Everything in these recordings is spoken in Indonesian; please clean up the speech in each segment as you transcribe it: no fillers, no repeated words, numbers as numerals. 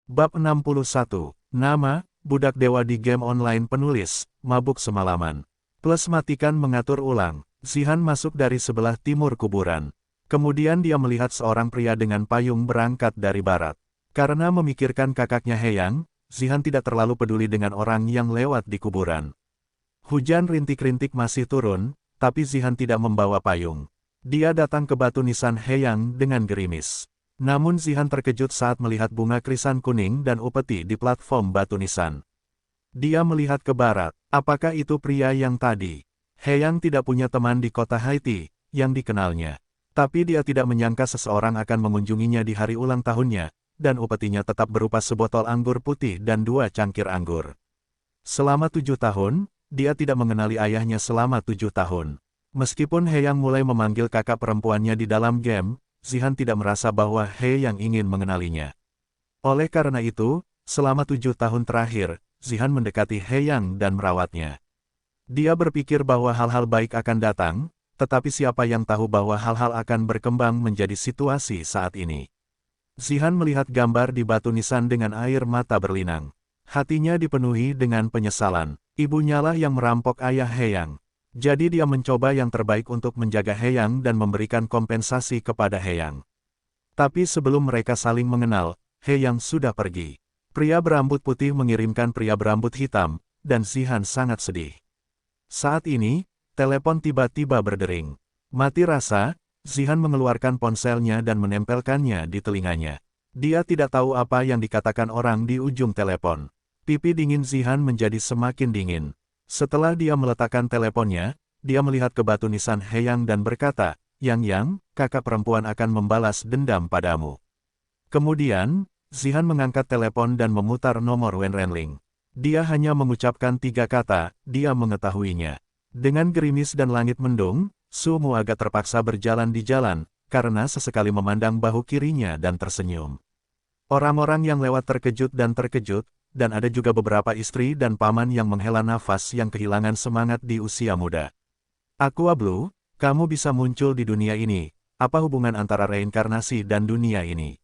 Bab 61. Nama, budak dewa di game online penulis, mabuk semalaman. Plus matikan mengatur ulang. Zihan masuk dari sebelah timur kuburan. Kemudian dia melihat seorang pria dengan payung berangkat dari barat. Karena memikirkan kakaknya Heyang, Zihan tidak terlalu peduli dengan orang yang lewat di kuburan. Hujan rintik-rintik masih turun, tapi Zihan tidak membawa payung. Dia datang ke batu nisan Heyang dengan gerimis. Namun Zihan terkejut saat melihat bunga krisan kuning dan upeti di platform batu nisan. Dia melihat ke barat. Apakah itu pria yang tadi? Heyang tidak punya teman di kota Haiti yang dikenalnya. Tapi dia tidak menyangka seseorang akan mengunjunginya di hari ulang tahunnya, dan upetinya tetap berupa sebotol anggur putih dan 2 cangkir anggur. Selama 7 tahun, dia tidak mengenali ayahnya selama 7 tahun. Meskipun Heyang mulai memanggil kakak perempuannya di dalam game, Zihan tidak merasa bahwa Heyang ingin mengenalinya. Oleh karena itu, selama 7 tahun terakhir, Zihan mendekati Heyang dan merawatnya. Dia berpikir bahwa hal-hal baik akan datang, tetapi siapa yang tahu bahwa hal-hal akan berkembang menjadi situasi saat ini. Zihan melihat gambar di batu nisan dengan air mata berlinang. Hatinya dipenuhi dengan penyesalan. Ibunya yang merampok ayah Heyang. Jadi dia mencoba yang terbaik untuk menjaga Heyang dan memberikan kompensasi kepada Heyang. Tapi sebelum mereka saling mengenal, Heyang sudah pergi. Pria berambut putih mengirimkan pria berambut hitam, dan Zihan sangat sedih. Saat ini, telepon tiba-tiba berdering. Mati rasa, Zihan mengeluarkan ponselnya dan menempelkannya di telinganya. Dia tidak tahu apa yang dikatakan orang di ujung telepon. Pipi dingin Zihan menjadi semakin dingin. Setelah dia meletakkan teleponnya, dia melihat ke batu nisan Heyang dan berkata, Yang, kakak perempuan akan membalas dendam padamu. Kemudian, Zihan mengangkat telepon dan memutar nomor Wen Renling. Dia hanya mengucapkan 3 kata, dia mengetahuinya. Dengan gerimis dan langit mendung, Sumu agak terpaksa berjalan di jalan, karena sesekali memandang bahu kirinya dan tersenyum. Orang-orang yang lewat terkejut, dan ada juga beberapa istri dan paman yang menghela nafas yang kehilangan semangat di usia muda. Aqua Blue, kamu bisa muncul di dunia ini, apa hubungan antara reinkarnasi dan dunia ini?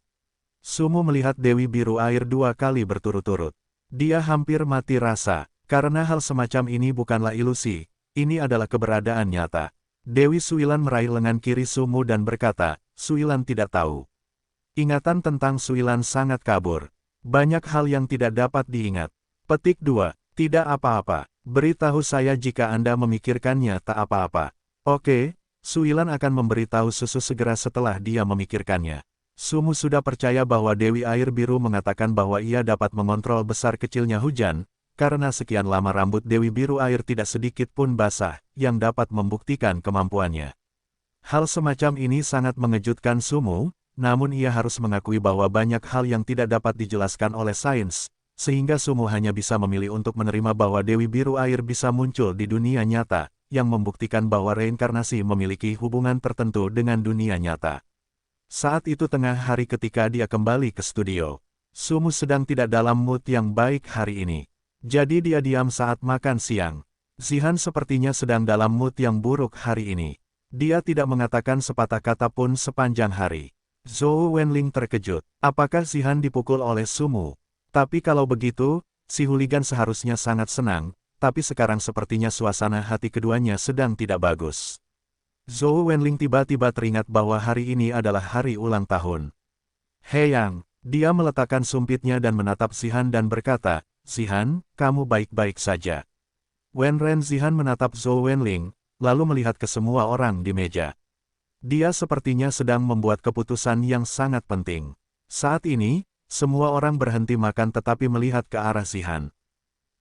Sumu melihat Dewi Biru Air 2 kali berturut-turut. Dia hampir mati rasa, karena hal semacam ini bukanlah ilusi, ini adalah keberadaan nyata. Dewi Suilan meraih lengan kiri Sumu dan berkata, Suilan tidak tahu. Ingatan tentang Suilan sangat kabur. Banyak hal yang tidak dapat diingat. Petik 2. Tidak apa-apa. Beritahu saya jika Anda memikirkannya tak apa-apa. Oke, Suilan akan memberitahu Susu segera setelah dia memikirkannya. Sumu sudah percaya bahwa Dewi Air Biru mengatakan bahwa ia dapat mengontrol besar kecilnya hujan, karena sekian lama rambut Dewi Biru Air tidak sedikit pun basah, yang dapat membuktikan kemampuannya. Hal semacam ini sangat mengejutkan Sumu, namun ia harus mengakui bahwa banyak hal yang tidak dapat dijelaskan oleh sains, sehingga Sumu hanya bisa memilih untuk menerima bahwa Dewi Biru Air bisa muncul di dunia nyata, yang membuktikan bahwa reinkarnasi memiliki hubungan tertentu dengan dunia nyata. Saat itu tengah hari ketika dia kembali ke studio. Sumu sedang tidak dalam mood yang baik hari ini. Jadi dia diam saat makan siang. Zihan sepertinya sedang dalam mood yang buruk hari ini. Dia tidak mengatakan sepatah kata pun sepanjang hari. Zhou Wenling terkejut. Apakah Zihan dipukul oleh Sumu? Tapi kalau begitu, si hooligan seharusnya sangat senang, tapi sekarang sepertinya suasana hati keduanya sedang tidak bagus. Zhou Wenling tiba-tiba teringat bahwa hari ini adalah hari ulang tahun. Heyang, dia meletakkan sumpitnya dan menatap Zihan dan berkata, Zihan, kamu baik-baik saja. Wenren Zihan menatap Zhou Wenling, lalu melihat ke semua orang di meja. Dia sepertinya sedang membuat keputusan yang sangat penting. Saat ini, semua orang berhenti makan tetapi melihat ke arah Zihan.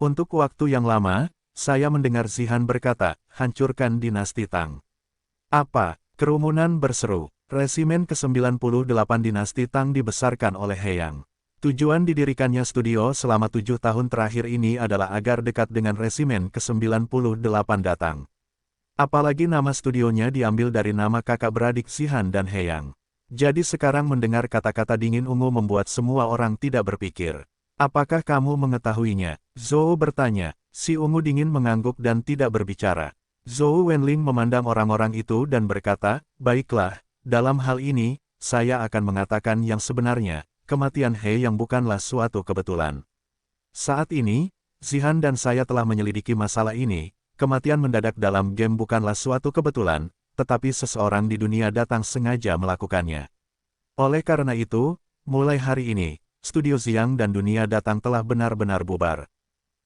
Untuk waktu yang lama, saya mendengar Zihan berkata, hancurkan dinasti Tang. Apa? Kerumunan berseru. Resimen ke-98 dinasti Tang dibesarkan oleh Heyang. Tujuan didirikannya studio selama 7 tahun terakhir ini adalah agar dekat dengan resimen ke-98 datang. Apalagi nama studionya diambil dari nama kakak beradik Zihan dan Heyang. Jadi sekarang mendengar kata-kata dingin ungu membuat semua orang tidak berpikir. Apakah kamu mengetahuinya? Zhou bertanya. Si ungu dingin mengangguk dan tidak berbicara. Zhou Wenling memandang orang-orang itu dan berkata, baiklah, dalam hal ini, saya akan mengatakan yang sebenarnya, kematian He Yang bukanlah suatu kebetulan. Saat ini, Zihan dan saya telah menyelidiki masalah ini, kematian mendadak dalam game bukanlah suatu kebetulan, tetapi seseorang di dunia datang sengaja melakukannya. Oleh karena itu, mulai hari ini, Studio Xiang dan dunia datang telah benar-benar bubar.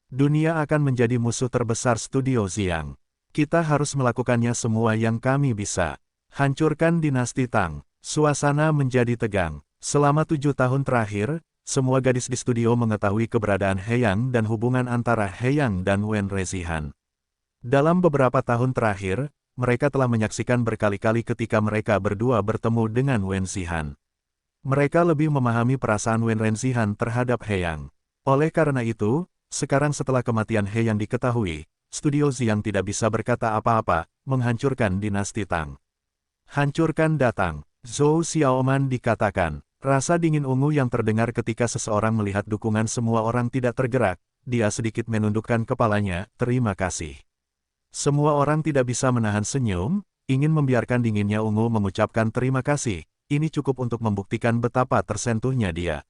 Dunia akan menjadi musuh terbesar Studio Xiang. Kita harus melakukannya semua yang kami bisa. Hancurkan dinasti Tang. Suasana menjadi tegang. Selama 7 tahun terakhir, semua gadis di studio mengetahui keberadaan He Yang dan hubungan antara He Yang dan Wen Rezihan. Dalam beberapa tahun terakhir, mereka telah menyaksikan berkali-kali ketika mereka berdua bertemu dengan Wen Zihan. Mereka lebih memahami perasaan Wen Rezihan terhadap He Yang. Oleh karena itu, sekarang setelah kematian He Yang diketahui, Studio Xiang tidak bisa berkata apa-apa, menghancurkan dinasti Tang. Hancurkan datang, Zhou Xiaoman dikatakan. Rasa dingin ungu yang terdengar ketika seseorang melihat dukungan semua orang tidak tergerak, dia sedikit menundukkan kepalanya, terima kasih. Semua orang tidak bisa menahan senyum, ingin membiarkan dinginnya ungu mengucapkan terima kasih, ini cukup untuk membuktikan betapa tersentuhnya dia.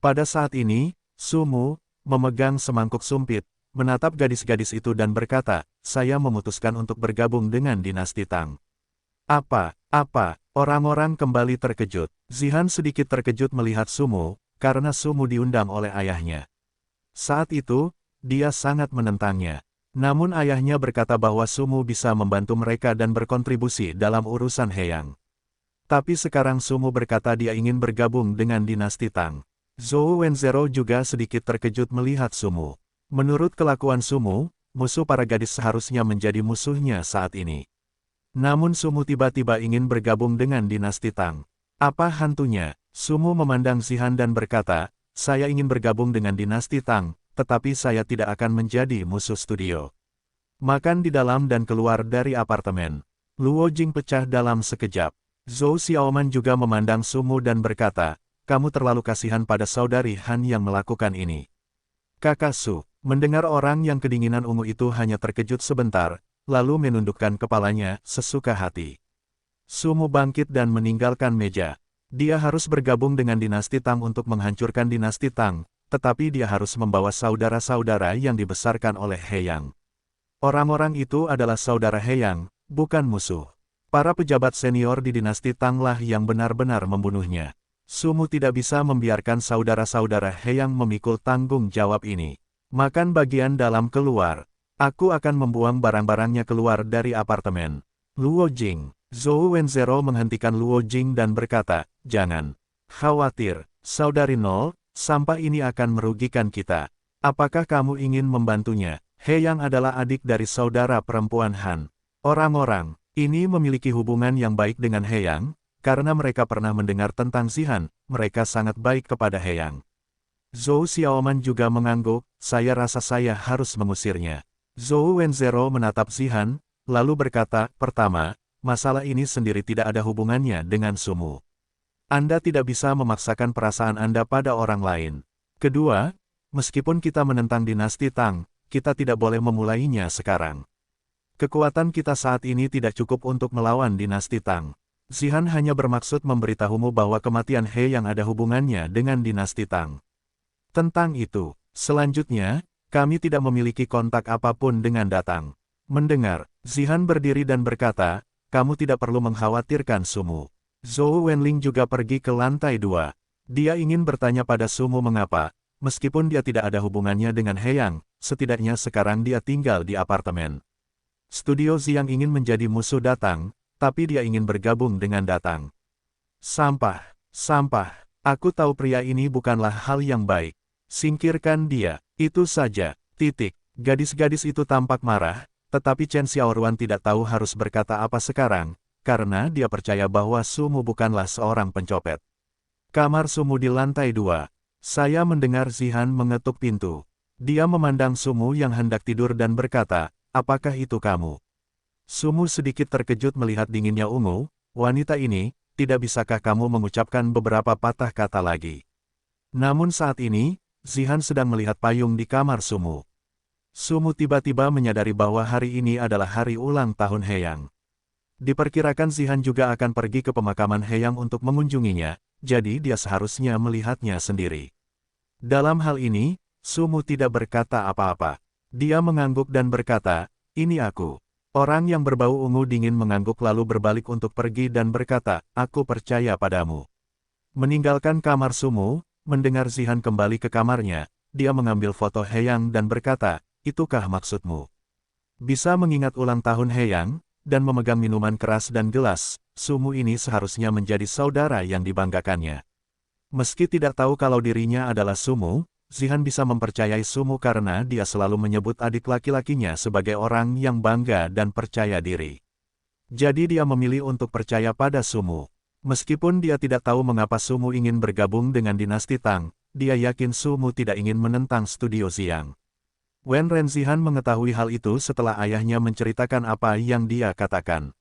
Pada saat ini, Sumu, memegang semangkuk sumpit, menatap gadis-gadis itu dan berkata, saya memutuskan untuk bergabung dengan dinasti Tang. Apa? Orang-orang kembali terkejut. Zihan sedikit terkejut melihat Sumu, karena Sumu diundang oleh ayahnya. Saat itu, dia sangat menentangnya. Namun ayahnya berkata bahwa Sumu bisa membantu mereka dan berkontribusi dalam urusan He Yang. Tapi sekarang Sumu berkata dia ingin bergabung dengan dinasti Tang. Zhou Wenzhou juga sedikit terkejut melihat Sumu. Menurut kelakuan Sumu, musuh para gadis seharusnya menjadi musuhnya saat ini. Namun Sumu tiba-tiba ingin bergabung dengan dinasti Tang. Apa hantunya? Sumu memandang Zihan dan berkata, saya ingin bergabung dengan dinasti Tang, tetapi saya tidak akan menjadi musuh studio. Makan di dalam dan keluar dari apartemen. Luo Jing pecah dalam sekejap. Zhou Xiaoman juga memandang Sumu dan berkata, kamu terlalu kasihan pada saudari Han yang melakukan ini. Kakak Su, mendengar orang yang kedinginan ungu itu hanya terkejut sebentar, lalu menundukkan kepalanya, sesuka hati. Sumu bangkit dan meninggalkan meja. Dia harus bergabung dengan dinasti Tang untuk menghancurkan dinasti Tang, tetapi dia harus membawa saudara-saudara yang dibesarkan oleh He Yang. Orang-orang itu adalah saudara He Yang, bukan musuh. Para pejabat senior di dinasti Tang lah yang benar-benar membunuhnya. Sumu tidak bisa membiarkan saudara-saudara He Yang memikul tanggung jawab ini. Makan bagian dalam keluar. Aku akan membuang barang-barangnya keluar dari apartemen. Luo Jing. Zhou Wenzhou menghentikan Luo Jing dan berkata, jangan khawatir, saudari Nol, sampah ini akan merugikan kita. Apakah kamu ingin membantunya? He Yang adalah adik dari saudara perempuan Han. Orang-orang ini memiliki hubungan yang baik dengan He Yang, karena mereka pernah mendengar tentang Zihan, mereka sangat baik kepada He Yang. Zhou Xiaoman juga mengangguk, saya rasa saya harus mengusirnya. Zhou Wenzhou menatap Zihan, lalu berkata, pertama, masalah ini sendiri tidak ada hubungannya dengan Sumu. Anda tidak bisa memaksakan perasaan Anda pada orang lain. Kedua, meskipun kita menentang dinasti Tang, kita tidak boleh memulainya sekarang. Kekuatan kita saat ini tidak cukup untuk melawan dinasti Tang. Zihan hanya bermaksud memberitahumu bahwa kematian He Yang ada hubungannya dengan dinasti Tang. Tentang itu, selanjutnya, kami tidak memiliki kontak apapun dengan datang. Mendengar, Zihan berdiri dan berkata, kamu tidak perlu mengkhawatirkan Sumu. Zhou Wenling juga pergi ke lantai 2. Dia ingin bertanya pada Sumu mengapa, meskipun dia tidak ada hubungannya dengan He Yang, setidaknya sekarang dia tinggal di apartemen. Studio Xiang ingin menjadi musuh datang, tapi dia ingin bergabung dengan datang. Sampah. Aku tahu pria ini bukanlah hal yang baik. Singkirkan dia. Itu saja. Titik. Gadis-gadis itu tampak marah, tetapi Chen Xiaoruan tidak tahu harus berkata apa sekarang, karena dia percaya bahwa Sumu bukanlah seorang pencopet. Kamar Sumu di lantai 2. Saya mendengar Zihan mengetuk pintu. Dia memandang Sumu yang hendak tidur dan berkata, apakah itu kamu? Sumu sedikit terkejut melihat dinginnya ungu, wanita ini, tidak bisakah kamu mengucapkan beberapa patah kata lagi? Namun saat ini, Zihan sedang melihat payung di kamar Sumu. Sumu tiba-tiba menyadari bahwa hari ini adalah hari ulang tahun He Yang. Diperkirakan Zihan juga akan pergi ke pemakaman Heyang untuk mengunjunginya, jadi dia seharusnya melihatnya sendiri. Dalam hal ini, Sumu tidak berkata apa-apa. Dia mengangguk dan berkata, "Ini aku." Orang yang berbau ungu dingin mengangguk lalu berbalik untuk pergi dan berkata, "Aku percaya padamu." Meninggalkan kamar Sumu, mendengar Zihan kembali ke kamarnya, dia mengambil foto Heyang dan berkata, "Itukah maksudmu?" Bisa mengingat ulang tahun Heyang, dan memegang minuman keras dan gelas, Sumu ini seharusnya menjadi saudara yang dibanggakannya. Meski tidak tahu kalau dirinya adalah Sumu, Zihan bisa mempercayai Sumu karena dia selalu menyebut adik laki-lakinya sebagai orang yang bangga dan percaya diri. Jadi dia memilih untuk percaya pada Sumu. Meskipun dia tidak tahu mengapa Sumu ingin bergabung dengan dinasti Tang, dia yakin Sumu tidak ingin menentang studio Xiang. Wen Renzihan mengetahui hal itu setelah ayahnya menceritakan apa yang dia katakan.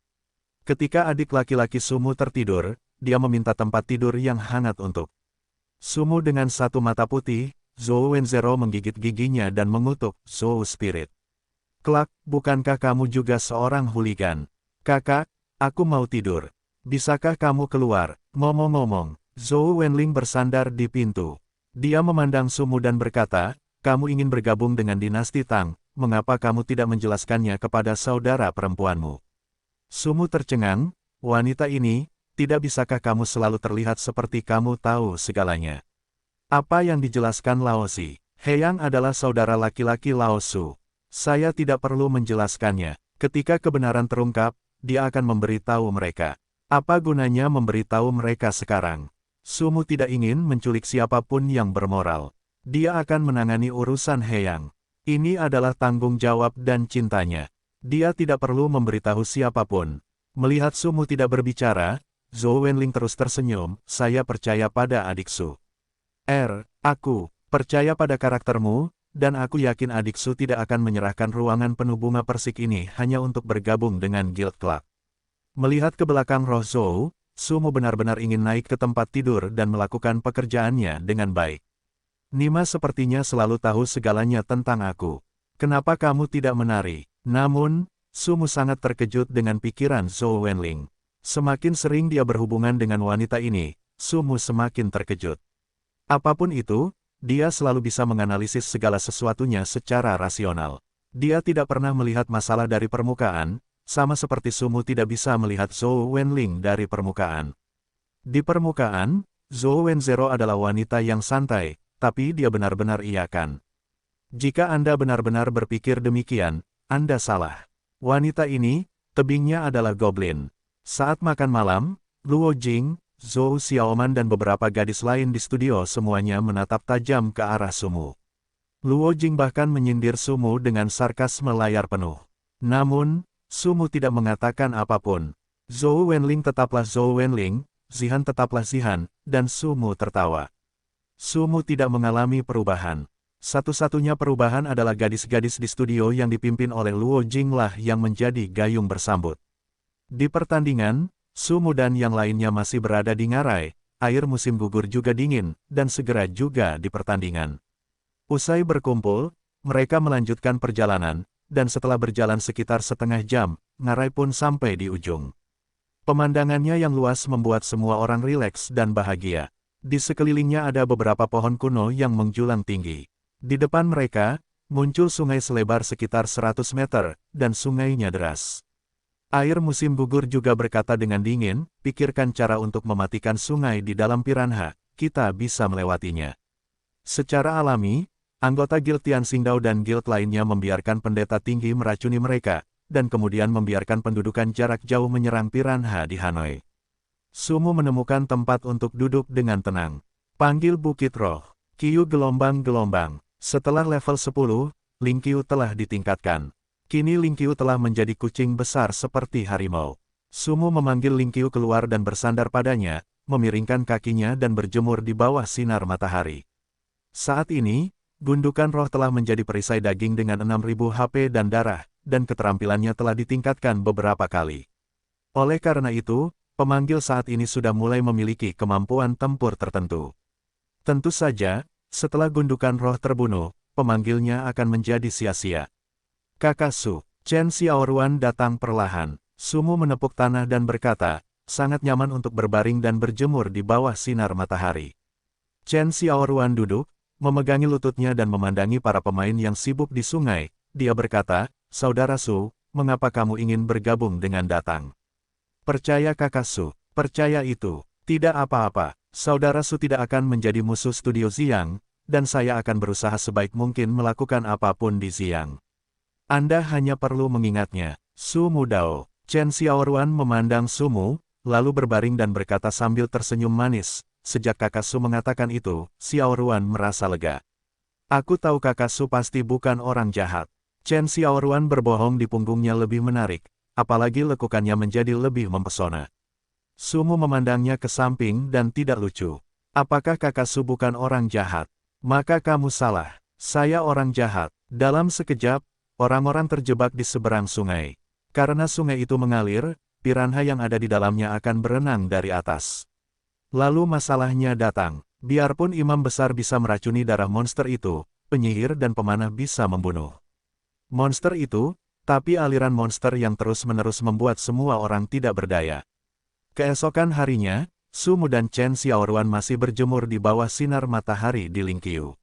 Ketika adik laki-laki Sumu tertidur, dia meminta tempat tidur yang hangat untuk Sumu dengan satu mata putih. Zhou Wenzhou menggigit giginya dan mengutuk, "Zhou Spirit. Kelak, bukankah kamu juga seorang hooligan?" "Kakak, aku mau tidur. Bisakah kamu keluar?" Ngomong-ngomong, Zhou Wenling bersandar di pintu. Dia memandang Sumu dan berkata, "Kamu ingin bergabung dengan dinasti Tang, mengapa kamu tidak menjelaskannya kepada saudara perempuanmu?" Sumu tercengang, "Wanita ini, tidak bisakah kamu selalu terlihat seperti kamu tahu segalanya?" "Apa yang dijelaskan Lao Xi? Heyang adalah saudara laki-laki Lao Su. Saya tidak perlu menjelaskannya. Ketika kebenaran terungkap, dia akan memberitahu mereka. Apa gunanya memberitahu mereka sekarang?" Sumu tidak ingin menculik siapapun yang bermoral. Dia akan menangani urusan Heyang. Ini adalah tanggung jawab dan cintanya. Dia tidak perlu memberitahu siapapun. Melihat Sumu tidak berbicara, Zhou Wenling terus tersenyum, "Saya percaya pada adik Su. Aku percaya pada karaktermu, dan aku yakin adik Su tidak akan menyerahkan ruangan penuh bunga persik ini hanya untuk bergabung dengan Guild Club." Melihat ke belakang roh Zhou, Sumu benar-benar ingin naik ke tempat tidur dan melakukan pekerjaannya dengan baik. "Nima sepertinya selalu tahu segalanya tentang aku. Kenapa kamu tidak menari?" Namun, Sumu sangat terkejut dengan pikiran Zhou Wenling. Semakin sering dia berhubungan dengan wanita ini, Sumu semakin terkejut. Apapun itu, dia selalu bisa menganalisis segala sesuatunya secara rasional. Dia tidak pernah melihat masalah dari permukaan, sama seperti Sumu tidak bisa melihat Zhou Wenling dari permukaan. Di permukaan, Zhou Wenzhou adalah wanita yang santai, tapi dia benar-benar iakan. Jika Anda benar-benar berpikir demikian, Anda salah. Wanita ini, tebingnya adalah goblin. Saat makan malam, Luo Jing, Zhou Xiaoman dan beberapa gadis lain di studio semuanya menatap tajam ke arah Sumu. Luo Jing bahkan menyindir Sumu dengan sarkasme layar penuh. Namun, Sumu tidak mengatakan apapun. Zhou Wenling tetaplah Zhou Wenling, Zihan tetaplah Zihan, dan Sumu tertawa. Sumu tidak mengalami perubahan. Satu-satunya perubahan adalah gadis-gadis di studio yang dipimpin oleh Luo Jing lah yang menjadi gayung bersambut. Di pertandingan, Sumu dan yang lainnya masih berada di ngarai, air musim gugur juga dingin, dan segera juga di pertandingan. Usai berkumpul, mereka melanjutkan perjalanan, dan setelah berjalan sekitar setengah jam, ngarai pun sampai di ujung. Pemandangannya yang luas membuat semua orang rileks dan bahagia. Di sekelilingnya ada beberapa pohon kuno yang menjulang tinggi. Di depan mereka, muncul sungai selebar sekitar 100 meter, dan sungainya deras. Air musim gugur juga berkata dengan dingin, "Pikirkan cara untuk mematikan sungai di dalam piranha, kita bisa melewatinya." Secara alami, anggota Guild Tian Xingdao dan guild lainnya membiarkan pendeta tinggi meracuni mereka, dan kemudian membiarkan pendudukan jarak jauh menyerang piranha di Hanoi. Sumu menemukan tempat untuk duduk dengan tenang. Panggil Bukit Roh. Qiu gelombang-gelombang. Setelah level 10, Ling Qiu telah ditingkatkan. Kini Ling Qiu telah menjadi kucing besar seperti harimau. Sumu memanggil Ling Qiu keluar dan bersandar padanya, memiringkan kakinya dan berjemur di bawah sinar matahari. Saat ini, gundukan roh telah menjadi perisai daging dengan 6.000 HP dan darah, dan keterampilannya telah ditingkatkan beberapa kali. Oleh karena itu, pemanggil saat ini sudah mulai memiliki kemampuan tempur tertentu. Tentu saja, setelah gundukan roh terbunuh, pemanggilnya akan menjadi sia-sia. "Kakak Su." Chen Xiaoruan datang perlahan. Sumu menepuk tanah dan berkata, sangat nyaman untuk berbaring dan berjemur di bawah sinar matahari. Chen Xiaoruan duduk, memegangi lututnya dan memandangi para pemain yang sibuk di sungai. Dia berkata, Saudara Su, mengapa kamu ingin bergabung dengan Datang? Percaya Kakak Su, percaya itu. Tidak apa-apa, Saudara Su tidak akan menjadi musuh studio Xiang, dan saya akan berusaha sebaik mungkin melakukan apapun di Xiang. Anda hanya perlu mengingatnya, Su Mudao. Chen Xiaoruan memandang Sumu, lalu berbaring dan berkata sambil tersenyum manis, sejak Kakak Su mengatakan itu, Xiaoruan merasa lega. Aku tahu Kakak Su pasti bukan orang jahat. Chen Xiaoruan berbohong di punggungnya lebih menarik, apalagi lekukannya menjadi lebih mempesona. Sumu memandangnya ke samping dan tidak lucu. Apakah Kakak Su bukan orang jahat? Maka kamu salah. Saya orang jahat. Dalam sekejap, orang-orang terjebak di seberang sungai. Karena sungai itu mengalir, piranha yang ada di dalamnya akan berenang dari atas. Lalu masalahnya datang. Biarpun imam besar bisa meracuni darah monster itu, penyihir dan pemanah bisa membunuh monster itu, tapi aliran monster yang terus-menerus membuat semua orang tidak berdaya. Keesokan harinya, Sumu dan Chen Xiaoruan masih berjemur di bawah sinar matahari di Lingqiu.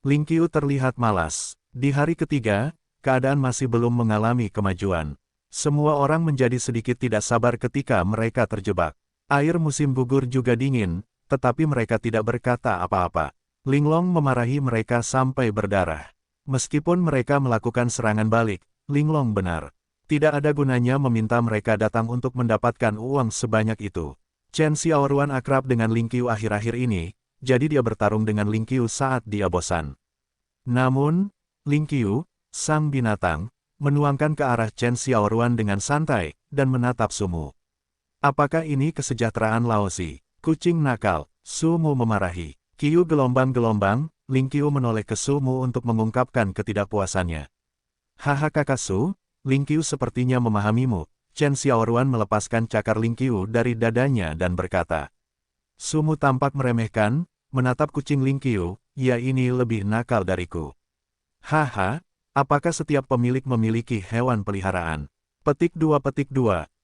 Lingqiu terlihat malas. Di hari ketiga, keadaan masih belum mengalami kemajuan. Semua orang menjadi sedikit tidak sabar ketika mereka terjebak. Air musim gugur juga dingin, tetapi mereka tidak berkata apa-apa. Linglong memarahi mereka sampai berdarah. Meskipun mereka melakukan serangan balik, Linglong benar. Tidak ada gunanya meminta mereka datang untuk mendapatkan uang sebanyak itu. Chen Xiaoruan akrab dengan Lingqiu akhir-akhir ini, jadi dia bertarung dengan Lingqiu saat dia bosan. Namun, Lingqiu, sang binatang, menuangkan ke arah Chen Xiaoruan dengan santai, dan menatap Sumu. Apakah ini kesejahteraan Laozi? Kucing nakal, Sumu memarahi. Qiu gelombang-gelombang, Lingqiu menoleh ke Sumu untuk mengungkapkan ketidakpuasannya. Haha Kakak Su, Lingqiu sepertinya memahamimu. Chen Xiaoruan melepaskan cakar Lingqiu dari dadanya dan berkata. Sumu tampak meremehkan, menatap kucing Lingqiu, ya ini lebih nakal dariku. Haha. Apakah setiap pemilik memiliki hewan peliharaan? Petik 2.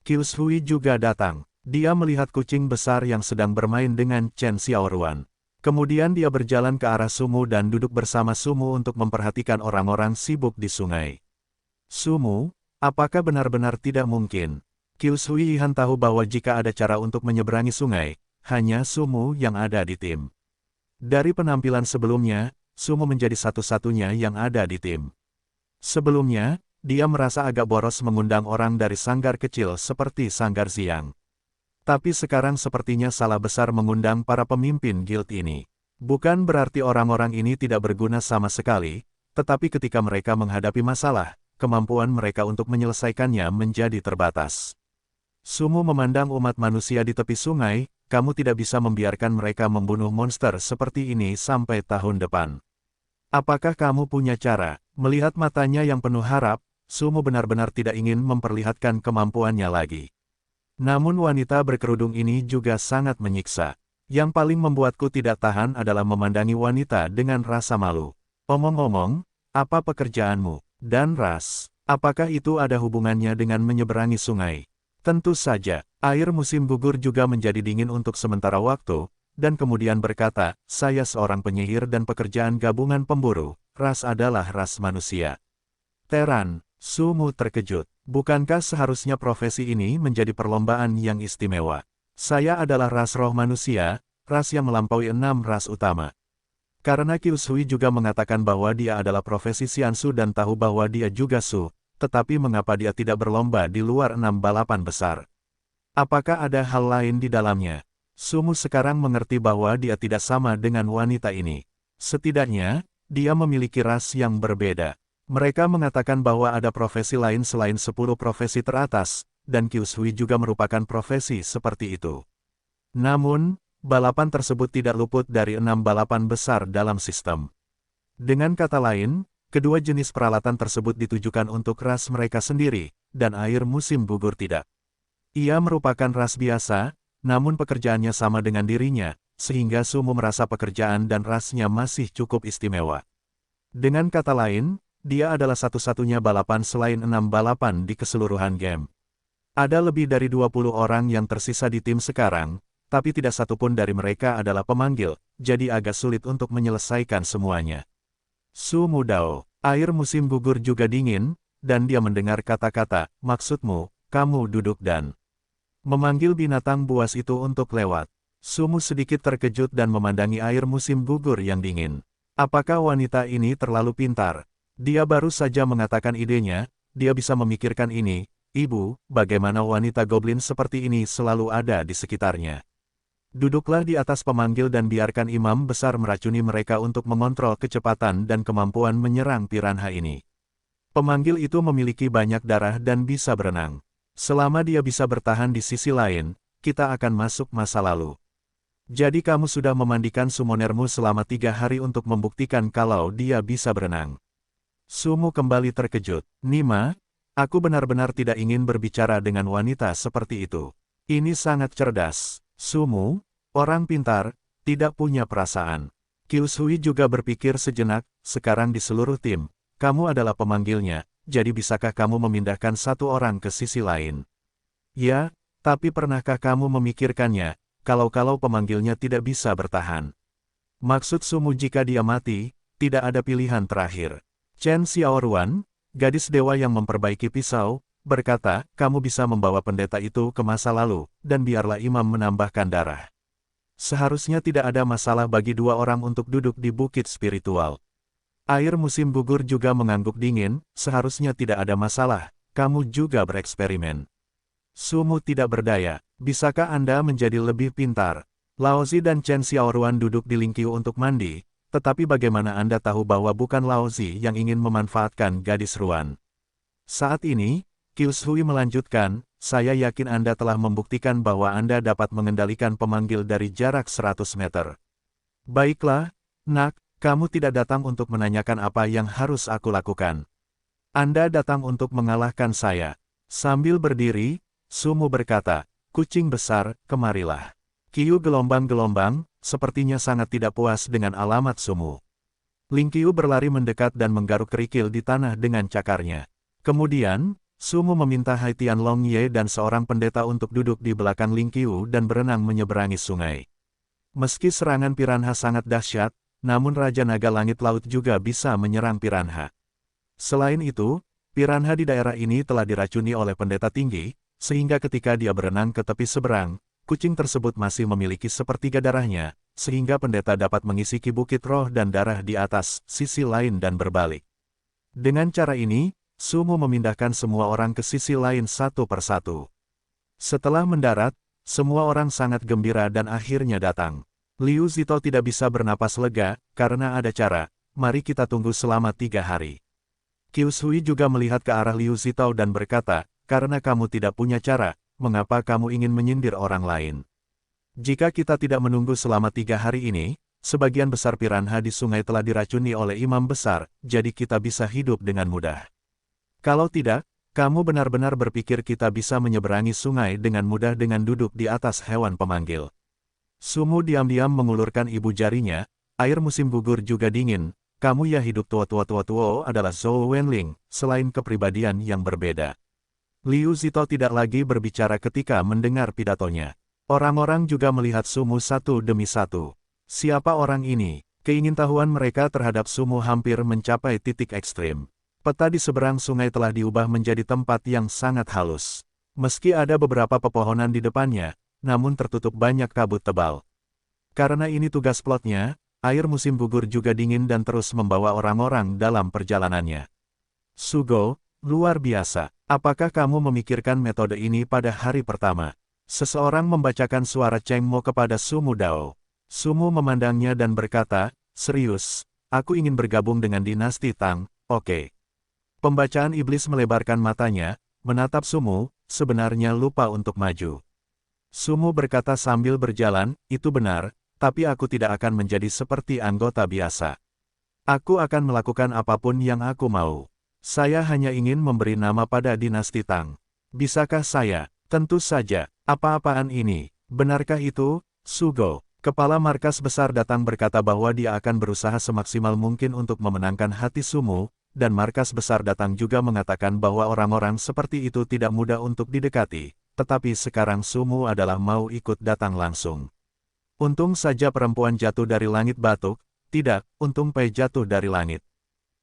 Qiu Shui juga datang. Dia melihat kucing besar yang sedang bermain dengan Chen Xiaoruan. Kemudian dia berjalan ke arah Sumu dan duduk bersama Sumu untuk memperhatikan orang-orang sibuk di sungai. Sumu, apakah benar-benar tidak mungkin? Qiu Shui Ihan tahu bahwa jika ada cara untuk menyeberangi sungai, hanya Sumu yang ada di tim. Dari penampilan sebelumnya, Sumu menjadi satu-satunya yang ada di tim. Sebelumnya, dia merasa agak boros mengundang orang dari sanggar kecil seperti Sanggar Xiang. Tapi sekarang sepertinya salah besar mengundang para pemimpin guild ini. Bukan berarti orang-orang ini tidak berguna sama sekali, tetapi ketika mereka menghadapi masalah, kemampuan mereka untuk menyelesaikannya menjadi terbatas. Sumu memandang umat manusia di tepi sungai, kamu tidak bisa membiarkan mereka membunuh monster seperti ini sampai tahun depan. Apakah kamu punya cara? Melihat matanya yang penuh harap, Sumu benar-benar tidak ingin memperlihatkan kemampuannya lagi. Namun wanita berkerudung ini juga sangat menyiksa. Yang paling membuatku tidak tahan adalah memandangi wanita dengan rasa malu. Omong-omong, apa pekerjaanmu? Dan ras, apakah itu ada hubungannya dengan menyeberangi sungai? Tentu saja, air musim gugur juga menjadi dingin untuk sementara waktu, dan kemudian berkata, saya seorang penyihir dan pekerjaan gabungan pemburu, ras adalah ras manusia. Teran, Sumu terkejut. Bukankah seharusnya profesi ini menjadi perlombaan yang istimewa? Saya adalah ras roh manusia, ras yang melampaui 6 ras utama. Karena Qiu Shui juga mengatakan bahwa dia adalah profesi Xiansu dan tahu bahwa dia juga Su, tetapi mengapa dia tidak berlomba di luar 6 balapan besar? Apakah ada hal lain di dalamnya? Sumu sekarang mengerti bahwa dia tidak sama dengan wanita ini. Setidaknya, dia memiliki ras yang berbeda. Mereka mengatakan bahwa ada profesi lain selain 10 profesi teratas, dan Qiu Shui juga merupakan profesi seperti itu. Namun, balapan tersebut tidak luput dari 6 balapan besar dalam sistem. Dengan kata lain, kedua jenis peralatan tersebut ditujukan untuk ras mereka sendiri, dan air musim gugur tidak. Ia merupakan ras biasa, namun pekerjaannya sama dengan dirinya, sehingga Sumu merasa pekerjaan dan rasnya masih cukup istimewa. Dengan kata lain, dia adalah satu-satunya balapan selain 6 balapan di keseluruhan game. Ada lebih dari 20 orang yang tersisa di tim sekarang, tapi tidak satupun dari mereka adalah pemanggil, jadi agak sulit untuk menyelesaikan semuanya. Su Mudao, air musim gugur juga dingin, dan dia mendengar kata-kata, maksudmu, kamu duduk dan memanggil binatang buas itu untuk lewat. Sumu sedikit terkejut dan memandangi air musim gugur yang dingin. Apakah wanita ini terlalu pintar? Dia baru saja mengatakan idenya, dia bisa memikirkan ini, Ibu, bagaimana wanita goblin seperti ini selalu ada di sekitarnya. Duduklah di atas pemanggil dan biarkan imam besar meracuni mereka untuk mengontrol kecepatan dan kemampuan menyerang piranha ini. Pemanggil itu memiliki banyak darah dan bisa berenang. Selama dia bisa bertahan di sisi lain, kita akan masuk masa lalu. Jadi kamu sudah memandikan summonermu selama 3 hari untuk membuktikan kalau dia bisa berenang. Sumu kembali terkejut. Nima, aku benar-benar tidak ingin berbicara dengan wanita seperti itu. Ini sangat cerdas. Sumu, orang pintar, tidak punya perasaan. Kyushui juga berpikir sejenak, sekarang di seluruh tim, kamu adalah pemanggilnya, jadi bisakah kamu memindahkan satu orang ke sisi lain? Ya, tapi pernahkah kamu memikirkannya, kalau pemanggilnya tidak bisa bertahan? Maksud Sumu jika dia mati, tidak ada pilihan terakhir. Chen Xiaoruan, gadis dewa yang memperbaiki pisau, berkata, kamu bisa membawa pendeta itu ke masa lalu, dan biarlah imam menambahkan darah. Seharusnya tidak ada masalah bagi 2 orang untuk duduk di bukit spiritual. Air musim gugur juga mengangguk dingin, seharusnya tidak ada masalah, kamu juga bereksperimen. Sumu tidak berdaya, bisakah Anda menjadi lebih pintar? Laozi dan Chen Xiaoruan duduk di Lingqiu untuk mandi, tetapi bagaimana Anda tahu bahwa bukan Laozi yang ingin memanfaatkan gadis Ruan? Saat ini, Kyushui melanjutkan, saya yakin Anda telah membuktikan bahwa Anda dapat mengendalikan pemanggil dari jarak 100 meter. Baiklah, Nak, kamu tidak datang untuk menanyakan apa yang harus aku lakukan. Anda datang untuk mengalahkan saya. Sambil berdiri, Sumu berkata, kucing besar, kemarilah. Kyu gelombang-gelombang, sepertinya sangat tidak puas dengan alamat Sumu. Lingqiu berlari mendekat dan menggaruk kerikil di tanah dengan cakarnya. Kemudian, Sumu meminta Haitian Long Ye dan seorang pendeta untuk duduk di belakang Lingqiu dan berenang menyeberangi sungai. Meski serangan piranha sangat dahsyat, namun Raja Naga Langit Laut juga bisa menyerang piranha. Selain itu, piranha di daerah ini telah diracuni oleh pendeta tinggi, sehingga ketika dia berenang ke tepi seberang, kucing tersebut masih memiliki sepertiga darahnya, sehingga pendeta dapat mengisi bukit roh dan darah di atas sisi lain dan berbalik. Dengan cara ini, Sumu memindahkan semua orang ke sisi lain satu persatu. Setelah mendarat, semua orang sangat gembira dan akhirnya datang. Liu Zito tidak bisa bernapas lega, karena ada cara, mari kita tunggu selama 3 hari. Kyushui juga melihat ke arah Liu Zito dan berkata, karena kamu tidak punya cara, mengapa kamu ingin menyindir orang lain? Jika kita tidak menunggu selama 3 hari ini, sebagian besar piranha di sungai telah diracuni oleh imam besar, jadi kita bisa hidup dengan mudah. Kalau tidak, kamu benar-benar berpikir kita bisa menyeberangi sungai dengan mudah dengan duduk di atas hewan pemanggil. Sumu diam-diam mengulurkan ibu jarinya, air musim gugur juga dingin, kamu ya hidup tua adalah Zhou Wenling, selain kepribadian yang berbeda. Liu Zito tidak lagi berbicara ketika mendengar pidatonya. Orang-orang juga melihat Sumu satu demi satu. Siapa orang ini? Keingintahuan mereka terhadap Sumu hampir mencapai titik ekstrim. Peta di seberang sungai telah diubah menjadi tempat yang sangat halus. Meski ada beberapa pepohonan di depannya, namun tertutup banyak kabut tebal. Karena ini tugas plotnya, air musim gugur juga dingin dan terus membawa orang-orang dalam perjalanannya. Sugo, luar biasa. Apakah kamu memikirkan metode ini pada hari pertama? Seseorang membacakan suara Cheng Mo kepada Sumu Dao. Sumu memandangnya dan berkata, serius, aku ingin bergabung dengan dinasti Tang, oke. Pembacaan iblis melebarkan matanya, menatap Sumu, sebenarnya lupa untuk maju. Sumu berkata sambil berjalan, itu benar, tapi aku tidak akan menjadi seperti anggota biasa. Aku akan melakukan apapun yang aku mau. Saya hanya ingin memberi nama pada dinasti Tang. Bisakah saya? Tentu saja. Apa-apaan ini? Benarkah itu, Sugo? Kepala markas besar datang berkata bahwa dia akan berusaha semaksimal mungkin untuk memenangkan hati Sumu, dan markas besar datang juga mengatakan bahwa orang-orang seperti itu tidak mudah untuk didekati, tetapi sekarang Sumu adalah mau ikut datang langsung. Untung saja perempuan jatuh dari langit batuk, tidak, untung Pai jatuh dari langit.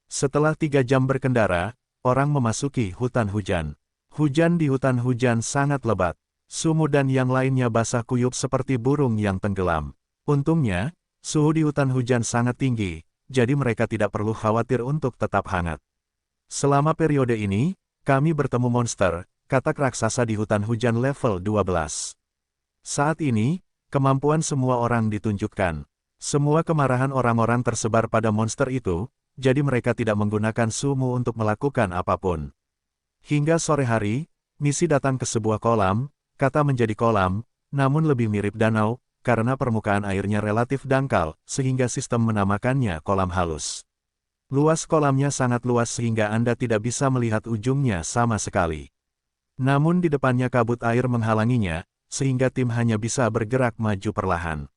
Setelah 3 jam berkendara, orang memasuki hutan hujan. Hujan di hutan hujan sangat lebat. Sumu dan yang lainnya basah kuyup seperti burung yang tenggelam. Untungnya, suhu di hutan hujan sangat tinggi, jadi mereka tidak perlu khawatir untuk tetap hangat. Selama periode ini, kami bertemu monster, katak raksasa di hutan hujan level 12. Saat ini, kemampuan semua orang ditunjukkan. Semua kemarahan orang-orang tersebar pada monster itu, jadi mereka tidak menggunakan Sumu untuk melakukan apapun. Hingga sore hari, misi datang ke sebuah kolam, kata menjadi kolam, namun lebih mirip danau, karena permukaan airnya relatif dangkal, sehingga sistem menamakannya kolam halus. Luas kolamnya sangat luas sehingga Anda tidak bisa melihat ujungnya sama sekali. Namun di depannya kabut air menghalanginya, sehingga tim hanya bisa bergerak maju perlahan.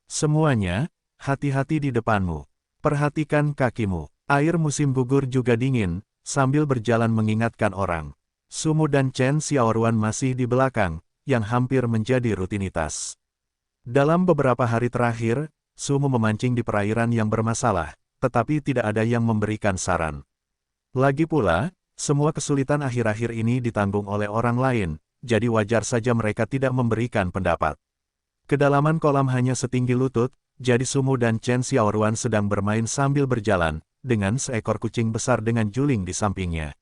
Semuanya, hati-hati di depanmu. Perhatikan kakimu. Air musim gugur juga dingin, sambil berjalan mengingatkan orang. Sumu dan Chen Xiaoruan masih di belakang, yang hampir menjadi rutinitas. Dalam beberapa hari terakhir, Sumu memancing di perairan yang bermasalah, tetapi tidak ada yang memberikan saran. Lagi pula, semua kesulitan akhir-akhir ini ditanggung oleh orang lain, jadi wajar saja mereka tidak memberikan pendapat. Kedalaman kolam hanya setinggi lutut, jadi Sumu dan Chen Xiaoruan sedang bermain sambil berjalan, dengan seekor kucing besar dengan juling di sampingnya.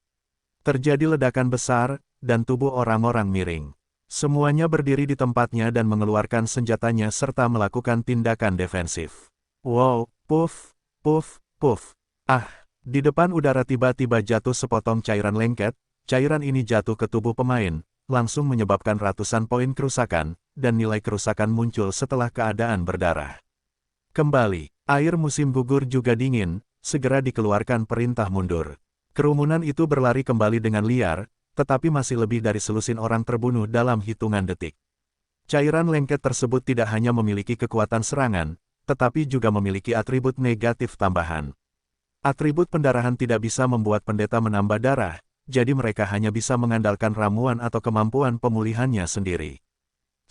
Terjadi ledakan besar, dan tubuh orang-orang miring. Semuanya berdiri di tempatnya dan mengeluarkan senjatanya serta melakukan tindakan defensif. Wow, puff, puff, puff. Ah, di depan udara tiba-tiba jatuh sepotong cairan lengket, cairan ini jatuh ke tubuh pemain, langsung menyebabkan ratusan poin kerusakan, dan nilai kerusakan muncul setelah keadaan berdarah. Kembali, air musim gugur juga dingin, segera dikeluarkan perintah mundur. Kerumunan itu berlari kembali dengan liar, tetapi masih lebih dari selusin orang terbunuh dalam hitungan detik. Cairan lengket tersebut tidak hanya memiliki kekuatan serangan, tetapi juga memiliki atribut negatif tambahan. Atribut pendarahan tidak bisa membuat pendeta menambah darah, jadi mereka hanya bisa mengandalkan ramuan atau kemampuan pemulihannya sendiri.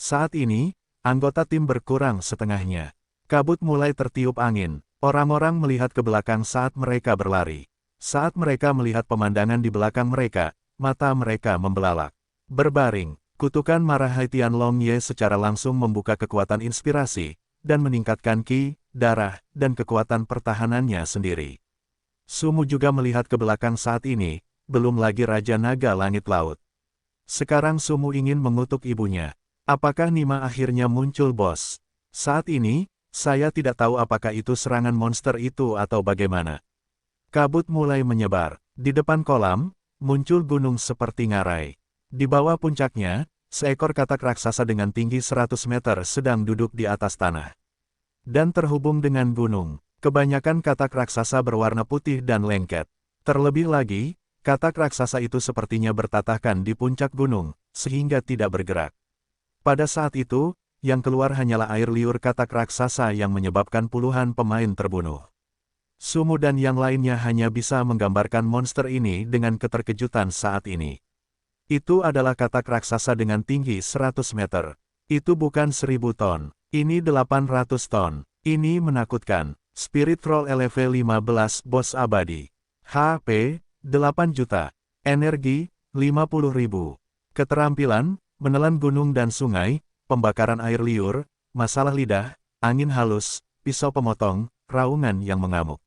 Saat ini, anggota tim berkurang setengahnya. Kabut mulai tertiup angin. Orang-orang melihat ke belakang saat mereka berlari. Saat mereka melihat pemandangan di belakang mereka, mata mereka membelalak. Berbaring, kutukan marah Haitian Long Ye secara langsung membuka kekuatan inspirasi, dan meningkatkan ki, darah, dan kekuatan pertahanannya sendiri. Sumu juga melihat ke belakang saat ini, belum lagi Raja Naga Langit Laut. Sekarang Sumu ingin mengutuk ibunya. Apakah Nima akhirnya muncul, bos? Saat ini, saya tidak tahu apakah itu serangan monster itu atau bagaimana. Kabut mulai menyebar. Di depan kolam, muncul gunung seperti ngarai. Di bawah puncaknya, seekor katak raksasa dengan tinggi 100 meter sedang duduk di atas tanah. Dan terhubung dengan gunung. Kebanyakan katak raksasa berwarna putih dan lengket. Terlebih lagi, katak raksasa itu sepertinya bertatahkan di puncak gunung, sehingga tidak bergerak. Pada saat itu, yang keluar hanyalah air liur katak raksasa yang menyebabkan puluhan pemain terbunuh. Sumu dan yang lainnya hanya bisa menggambarkan monster ini dengan keterkejutan saat ini. Itu adalah katak raksasa dengan tinggi 100 meter. Itu bukan 1000 ton. Ini 800 ton. Ini menakutkan. Spirit Roll LV 15 Bos Abadi. HP, 8 juta. Energi, 50.000. Keterampilan, menelan gunung dan sungai, pembakaran air liur, masalah lidah, angin halus, pisau pemotong, raungan yang mengamuk.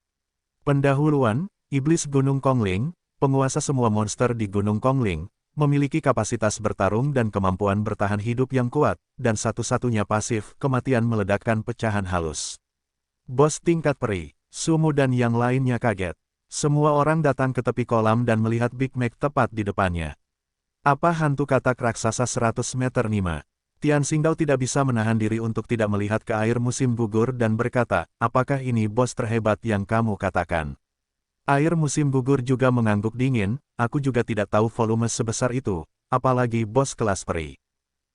Pendahuluan, Iblis Gunung Kongling, penguasa semua monster di Gunung Kongling, memiliki kapasitas bertarung dan kemampuan bertahan hidup yang kuat, dan satu-satunya pasif, kematian meledakkan pecahan halus. Bos tingkat peri, Sumu dan yang lainnya kaget. Semua orang datang ke tepi kolam dan melihat Big Mac tepat di depannya. Apa hantu katak raksasa 100 meter Nima? Tian Xingdao tidak bisa menahan diri untuk tidak melihat ke air musim gugur dan berkata, apakah ini bos terhebat yang kamu katakan? Air musim gugur juga mengangguk dingin, aku juga tidak tahu volume sebesar itu, apalagi bos kelas peri.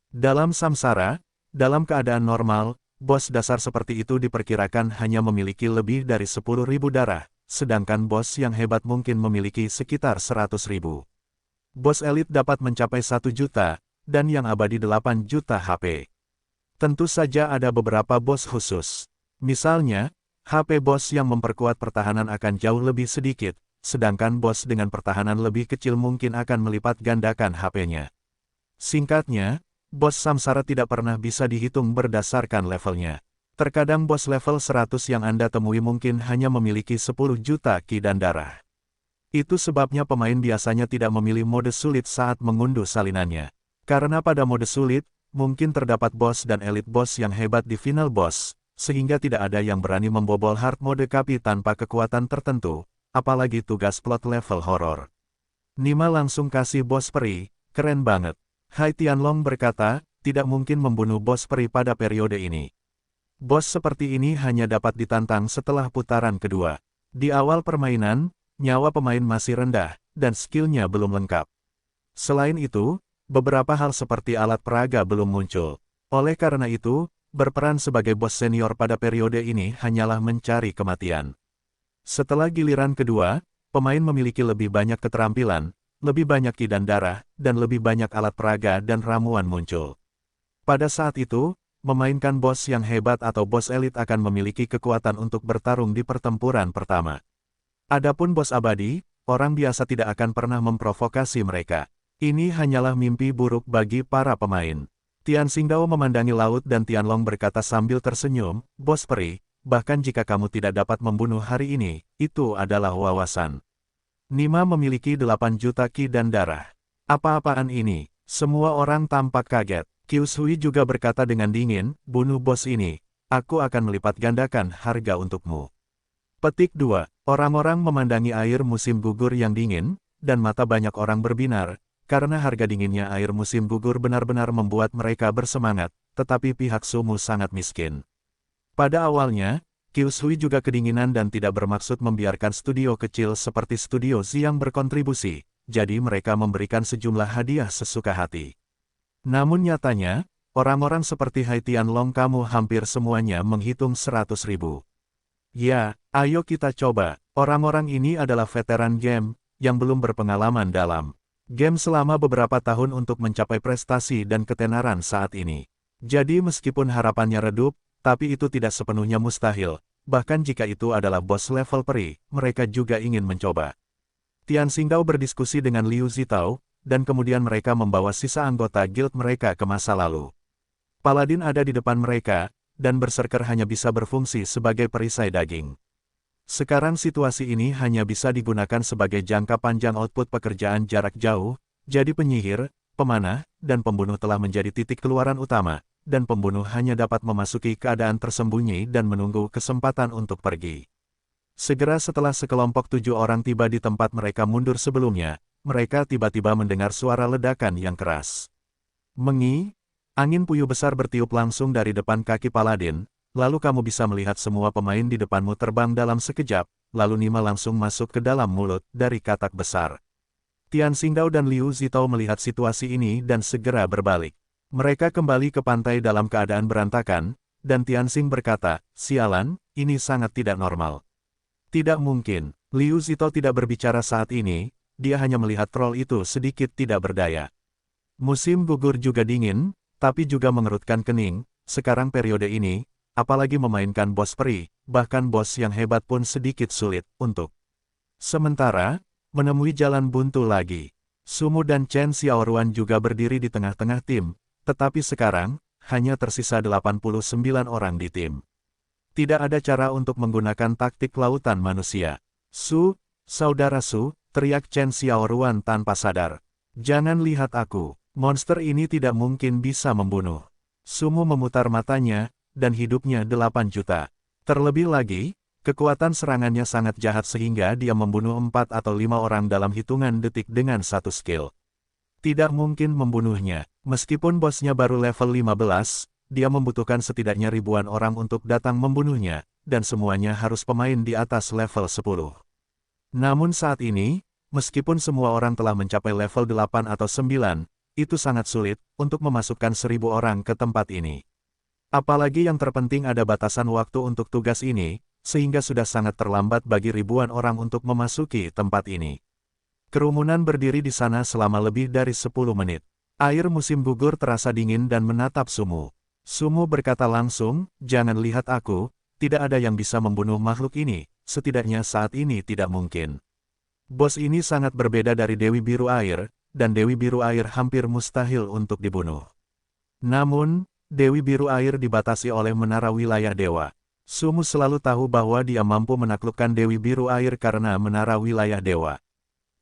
Dalam samsara, dalam keadaan normal, bos dasar seperti itu diperkirakan hanya memiliki lebih dari 10.000 darah, sedangkan bos yang hebat mungkin memiliki sekitar 100.000. Bos elit dapat mencapai 1 juta, dan yang abadi 8 juta HP. Tentu saja ada beberapa bos khusus. Misalnya, HP bos yang memperkuat pertahanan akan jauh lebih sedikit, sedangkan bos dengan pertahanan lebih kecil mungkin akan melipat gandakan HP-nya. Singkatnya, bos samsara tidak pernah bisa dihitung berdasarkan levelnya. Terkadang bos level 100 yang Anda temui mungkin hanya memiliki 10 juta ki dan darah. Itu sebabnya pemain biasanya tidak memilih mode sulit saat mengunduh salinannya. Karena pada mode sulit, mungkin terdapat bos dan elit bos yang hebat di final boss, sehingga tidak ada yang berani membobol hard mode kapi tanpa kekuatan tertentu, apalagi tugas plot level horror. Nima langsung kasih bos peri, keren banget. Hai Tianlong berkata, tidak mungkin membunuh bos peri pada periode ini. Bos seperti ini hanya dapat ditantang setelah putaran kedua. Di awal permainan, nyawa pemain masih rendah, dan skillnya belum lengkap. Selain itu, beberapa hal seperti alat peraga belum muncul. Oleh karena itu, berperan sebagai bos senior pada periode ini hanyalah mencari kematian. Setelah giliran kedua, pemain memiliki lebih banyak keterampilan, lebih banyak ki dan darah, dan lebih banyak alat peraga dan ramuan muncul. Pada saat itu, memainkan bos yang hebat atau bos elit akan memiliki kekuatan untuk bertarung di pertempuran pertama. Adapun bos abadi, orang biasa tidak akan pernah memprovokasi mereka. Ini hanyalah mimpi buruk bagi para pemain. Tian Xingdao memandangi laut dan Tianlong berkata sambil tersenyum, bos peri, bahkan jika kamu tidak dapat membunuh hari ini, itu adalah wawasan. Nima memiliki 8 juta ki dan darah. Apa-apaan ini? Semua orang tampak kaget. Qiu Shui juga berkata dengan dingin, bunuh bos ini, aku akan melipat gandakan harga untukmu. Petik 2. Orang-orang memandangi air musim gugur yang dingin, dan mata banyak orang berbinar, karena harga dinginnya air musim gugur benar-benar membuat mereka bersemangat, tetapi pihak Sumu sangat miskin. Pada awalnya, Qiu Shui juga kedinginan dan tidak bermaksud membiarkan studio kecil seperti studio Xiang berkontribusi, jadi mereka memberikan sejumlah hadiah sesuka hati. Namun nyatanya, orang-orang seperti Hai Tianlong kamu hampir semuanya menghitung 100.000. Ya, ayo kita coba. Orang-orang ini adalah veteran game, yang belum berpengalaman dalam game selama beberapa tahun untuk mencapai prestasi dan ketenaran saat ini. Jadi meskipun harapannya redup, tapi itu tidak sepenuhnya mustahil. Bahkan jika itu adalah bos level peri, mereka juga ingin mencoba. Tian Xingdao berdiskusi dengan Liu Zitao, dan kemudian mereka membawa sisa anggota guild mereka ke masa lalu. Paladin ada di depan mereka, dan berserker hanya bisa berfungsi sebagai perisai daging. Sekarang situasi ini hanya bisa digunakan sebagai jangka panjang output pekerjaan jarak jauh, jadi penyihir, pemanah, dan pembunuh telah menjadi titik keluaran utama, dan pembunuh hanya dapat memasuki keadaan tersembunyi dan menunggu kesempatan untuk pergi. Segera setelah sekelompok 7 orang tiba di tempat mereka mundur sebelumnya, mereka tiba-tiba mendengar suara ledakan yang keras. Mengi, angin puyuh besar bertiup langsung dari depan kaki Paladin, lalu kamu bisa melihat semua pemain di depanmu terbang dalam sekejap, lalu Nima langsung masuk ke dalam mulut dari katak besar. Tian Xingdao dan Liu Zitao melihat situasi ini dan segera berbalik. Mereka kembali ke pantai dalam keadaan berantakan, dan Tianxing berkata, sialan, ini sangat tidak normal. Tidak mungkin, Liu Zitao tidak berbicara saat ini, dia hanya melihat troll itu sedikit tidak berdaya. Musim gugur juga dingin, tapi juga mengerutkan kening, sekarang periode ini, apalagi memainkan bos peri, bahkan bos yang hebat pun sedikit sulit untuk sementara, menemui jalan buntu lagi. Sumu dan Chen Xiaoruan juga berdiri di tengah-tengah tim, tetapi sekarang, hanya tersisa 89 orang di tim. Tidak ada cara untuk menggunakan taktik lautan manusia. Su, saudara Su, teriak Chen Xiaoruan tanpa sadar. Jangan lihat aku, monster ini tidak mungkin bisa membunuh. Sumu memutar matanya, dan hidupnya 8 juta. Terlebih lagi, kekuatan serangannya sangat jahat sehingga dia membunuh 4 atau 5 orang dalam hitungan detik dengan satu skill. Tidak mungkin membunuhnya, meskipun bosnya baru level 15, dia membutuhkan setidaknya ribuan orang untuk datang membunuhnya, dan semuanya harus pemain di atas level 10. Namun saat ini, meskipun semua orang telah mencapai level 8 atau 9, itu sangat sulit untuk memasukkan 1000 orang ke tempat ini. Apalagi yang terpenting ada batasan waktu untuk tugas ini, sehingga sudah sangat terlambat bagi ribuan orang untuk memasuki tempat ini. Kerumunan berdiri di sana selama lebih dari 10 menit. Air musim gugur terasa dingin dan menatap Sumu. Sumu berkata langsung, "Jangan lihat aku, tidak ada yang bisa membunuh makhluk ini, setidaknya saat ini tidak mungkin. Bos ini sangat berbeda dari Dewi Biru Air, dan Dewi Biru Air hampir mustahil untuk dibunuh." Namun, Dewi Biru Air dibatasi oleh menara wilayah dewa. Sumu selalu tahu bahwa dia mampu menaklukkan Dewi Biru Air karena menara wilayah dewa.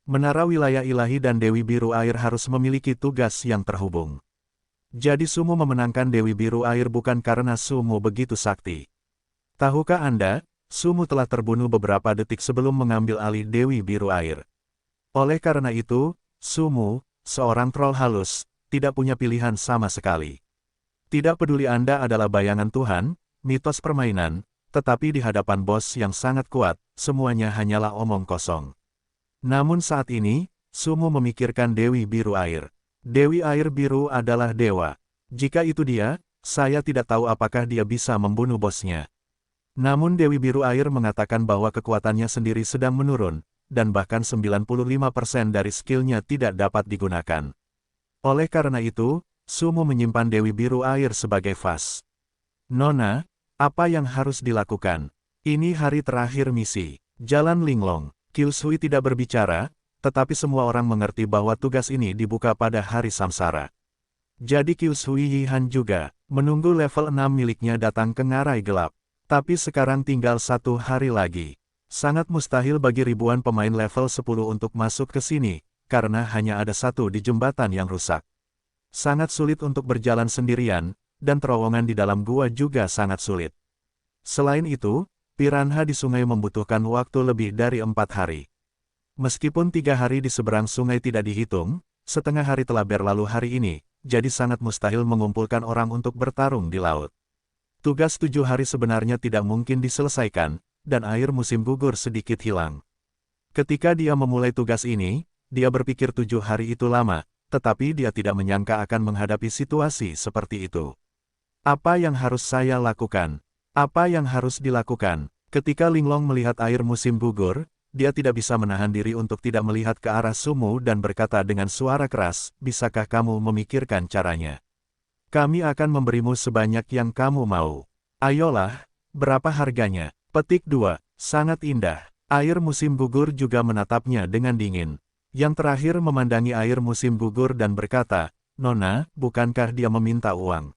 Menara wilayah ilahi dan Dewi Biru Air harus memiliki tugas yang terhubung. Jadi Sumu memenangkan Dewi Biru Air bukan karena Sumu begitu sakti. Tahukah Anda, Sumu telah terbunuh beberapa detik sebelum mengambil alih Dewi Biru Air. Oleh karena itu, Sumu, seorang troll halus, tidak punya pilihan sama sekali. Tidak peduli Anda adalah bayangan Tuhan, mitos permainan, tetapi di hadapan bos yang sangat kuat, semuanya hanyalah omong kosong. Namun saat ini, Sumu memikirkan Dewi Biru Air. Dewi Air Biru adalah dewa. Jika itu dia, saya tidak tahu apakah dia bisa membunuh bosnya. Namun Dewi Biru Air mengatakan bahwa kekuatannya sendiri sedang menurun, dan bahkan 95% dari skillnya tidak dapat digunakan. Oleh karena itu, Sumu menyimpan Dewi Biru Air sebagai vas. "Nona, apa yang harus dilakukan? Ini hari terakhir misi. Jalan Linglong." Kyushui tidak berbicara, tetapi semua orang mengerti bahwa tugas ini dibuka pada hari samsara. Jadi Kyushui Yihan juga, menunggu level 6 miliknya datang ke ngarai gelap. Tapi sekarang tinggal 1 hari lagi. Sangat mustahil bagi ribuan pemain level 10 untuk masuk ke sini, karena hanya ada satu di jembatan yang rusak. Sangat sulit untuk berjalan sendirian, dan terowongan di dalam gua juga sangat sulit. Selain itu, piranha di sungai membutuhkan waktu lebih dari 4 hari. Meskipun 3 hari di seberang sungai tidak dihitung, setengah hari telah berlalu hari ini, jadi sangat mustahil mengumpulkan orang untuk bertarung di laut. Tugas 7 hari sebenarnya tidak mungkin diselesaikan, dan air musim gugur sedikit hilang. Ketika dia memulai tugas ini, dia berpikir 7 hari itu lama, tetapi dia tidak menyangka akan menghadapi situasi seperti itu. Apa yang harus saya lakukan? Apa yang harus dilakukan? Ketika Linglong melihat air musim gugur, dia tidak bisa menahan diri untuk tidak melihat ke arah Sumu dan berkata dengan suara keras, "Bisakah kamu memikirkan caranya? Kami akan memberimu sebanyak yang kamu mau. Ayolah, berapa harganya?" Petik 2. Sangat indah. Air musim gugur juga menatapnya dengan dingin. Yang terakhir memandangi air musim gugur dan berkata, "Nona, bukankah dia meminta uang?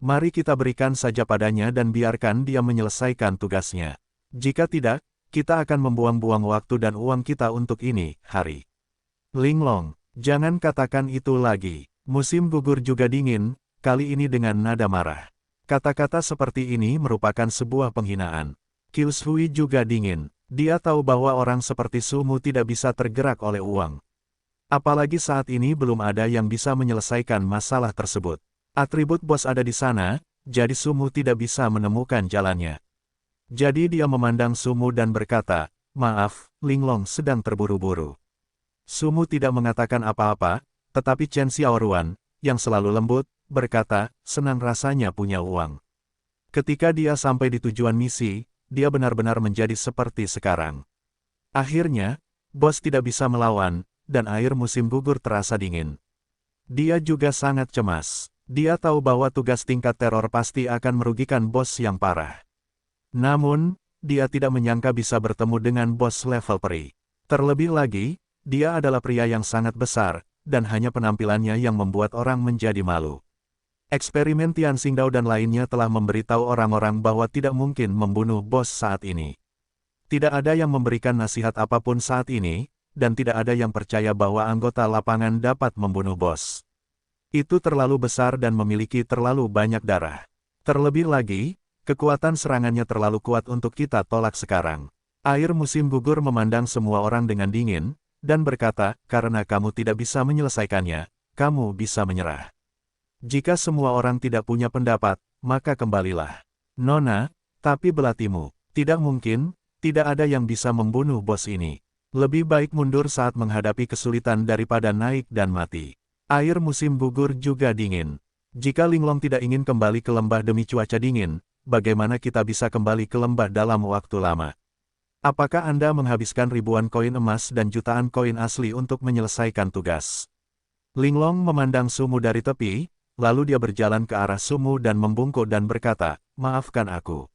Mari kita berikan saja padanya dan biarkan dia menyelesaikan tugasnya. Jika tidak, kita akan membuang-buang waktu dan uang kita untuk ini, hari." "Linglong, jangan katakan itu lagi." Musim gugur juga dingin, kali ini dengan nada marah. Kata-kata seperti ini merupakan sebuah penghinaan. Kyushui juga dingin. Dia tahu bahwa orang seperti Sumu tidak bisa tergerak oleh uang. Apalagi saat ini belum ada yang bisa menyelesaikan masalah tersebut. Atribut bos ada di sana, jadi Sumu tidak bisa menemukan jalannya. Jadi dia memandang Sumu dan berkata, "Maaf, Linglong sedang terburu-buru." Sumu tidak mengatakan apa-apa, tetapi Chen Xiaoruan, yang selalu lembut, berkata, "Senang rasanya punya uang." Ketika dia sampai di tujuan misi, dia benar-benar menjadi seperti sekarang. Akhirnya, bos tidak bisa melawan, dan air musim gugur terasa dingin. Dia juga sangat cemas. Dia tahu bahwa tugas tingkat teror pasti akan merugikan bos yang parah. Namun, dia tidak menyangka bisa bertemu dengan bos level peri. Terlebih lagi, dia adalah pria yang sangat besar, dan hanya penampilannya yang membuat orang menjadi malu. Eksperimen Tian Xingdao dan lainnya telah memberitahu orang-orang bahwa tidak mungkin membunuh bos saat ini. Tidak ada yang memberikan nasihat apapun saat ini, dan tidak ada yang percaya bahwa anggota lapangan dapat membunuh bos. Itu terlalu besar dan memiliki terlalu banyak darah. Terlebih lagi, kekuatan serangannya terlalu kuat untuk kita tolak sekarang. Air musim gugur memandang semua orang dengan dingin, dan berkata, "Karena kamu tidak bisa menyelesaikannya, kamu bisa menyerah. Jika semua orang tidak punya pendapat, maka kembalilah. Nona, tapi belatimu, tidak mungkin, tidak ada yang bisa membunuh bos ini. Lebih baik mundur saat menghadapi kesulitan daripada naik dan mati." Air musim gugur juga dingin. Jika Linglong tidak ingin kembali ke lembah demi cuaca dingin, bagaimana kita bisa kembali ke lembah dalam waktu lama? Apakah Anda menghabiskan ribuan koin emas dan jutaan koin asli untuk menyelesaikan tugas? Linglong memandang Sumu dari tepi, lalu dia berjalan ke arah Sumu dan membungkuk dan berkata, "Maafkan aku."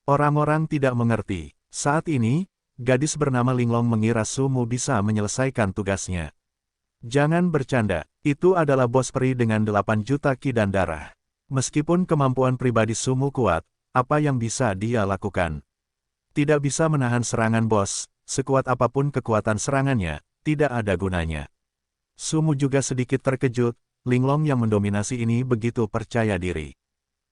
Orang-orang tidak mengerti. Saat ini, gadis bernama Linglong mengira Sumu bisa menyelesaikan tugasnya. Jangan bercanda, itu adalah bos peri dengan 8 juta ki dan darah. Meskipun kemampuan pribadi Sumu kuat, apa yang bisa dia lakukan? Tidak bisa menahan serangan bos, sekuat apapun kekuatan serangannya, tidak ada gunanya. Sumu juga sedikit terkejut, Linglong yang mendominasi ini begitu percaya diri.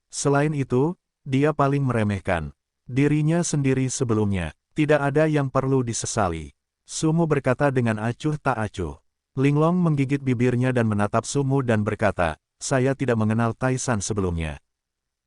Selain itu, dia paling meremehkan dirinya sendiri sebelumnya. Tidak ada yang perlu disesali. Sumu berkata dengan acuh tak acuh. Linglong menggigit bibirnya dan menatap Sumu dan berkata, "Saya tidak mengenal Taisan sebelumnya.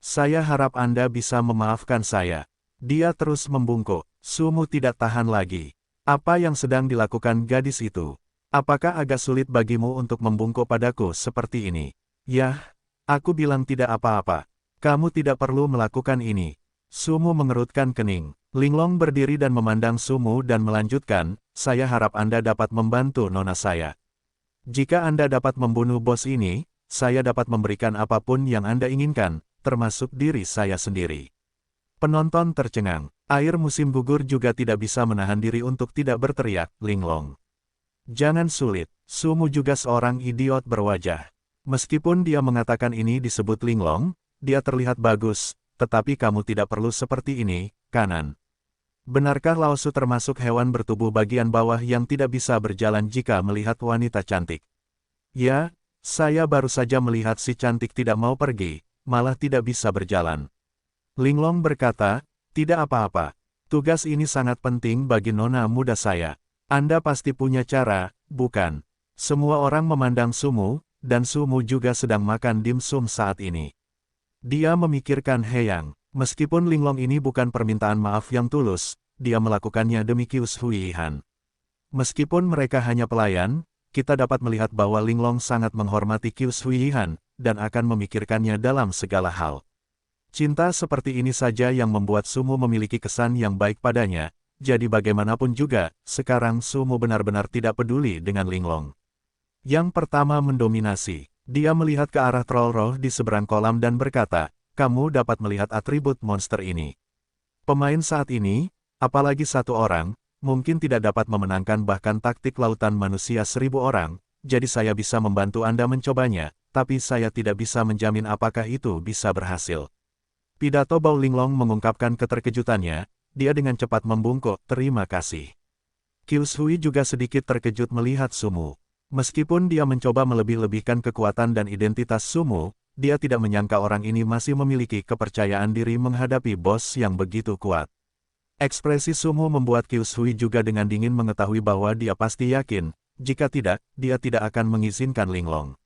Saya harap Anda bisa memaafkan saya." Dia terus membungkuk. Sumu tidak tahan lagi. Apa yang sedang dilakukan gadis itu? Apakah agak sulit bagimu untuk membungkuk padaku seperti ini? Yah, aku bilang tidak apa-apa. Kamu tidak perlu melakukan ini. Sumu mengerutkan kening. Linglong berdiri dan memandang Sumu dan melanjutkan, "Saya harap Anda dapat membantu nona saya. Jika Anda dapat membunuh bos ini, saya dapat memberikan apapun yang Anda inginkan, termasuk diri saya sendiri." Penonton tercengang. Air musim gugur juga tidak bisa menahan diri untuk tidak berteriak, "Linglong, jangan sulit." Sumu juga seorang idiot berwajah. Meskipun dia mengatakan ini disebut Linglong, dia terlihat bagus, tetapi kamu tidak perlu seperti ini, kanan. Benarkah Laosu termasuk hewan bertubuh bagian bawah yang tidak bisa berjalan jika melihat wanita cantik? Ya, saya baru saja melihat si cantik tidak mau pergi, malah tidak bisa berjalan. Linglong berkata, "Tidak apa-apa. Tugas ini sangat penting bagi nona muda saya. Anda pasti punya cara, bukan?" Semua orang memandang Sumu, dan Sumu juga sedang makan dimsum saat ini. Dia memikirkan Heyang. Meskipun Linglong ini bukan permintaan maaf yang tulus, dia melakukannya demi Qius Huihan. Meskipun mereka hanya pelayan, kita dapat melihat bahwa Linglong sangat menghormati Qius Huihan, dan akan memikirkannya dalam segala hal. Cinta seperti ini saja yang membuat Sumu memiliki kesan yang baik padanya, jadi bagaimanapun juga, sekarang Sumu benar-benar tidak peduli dengan Linglong. Yang pertama mendominasi. Dia melihat ke arah troll roh di seberang kolam dan berkata, "Kamu dapat melihat atribut monster ini. Pemain saat ini, apalagi satu orang, mungkin tidak dapat memenangkan bahkan taktik lautan manusia 1000 orang, jadi saya bisa membantu Anda mencobanya, tapi saya tidak bisa menjamin apakah itu bisa berhasil." Pidato Bao Linglong mengungkapkan keterkejutannya, dia dengan cepat membungkuk, "Terima kasih." Qius Hui juga sedikit terkejut melihat Sumu. Meskipun dia mencoba melebih-lebihkan kekuatan dan identitas Sumu, dia tidak menyangka orang ini masih memiliki kepercayaan diri menghadapi bos yang begitu kuat. Ekspresi Sumu membuat Qius Hui juga dengan dingin mengetahui bahwa dia pasti yakin, jika tidak, dia tidak akan mengizinkan Linglong.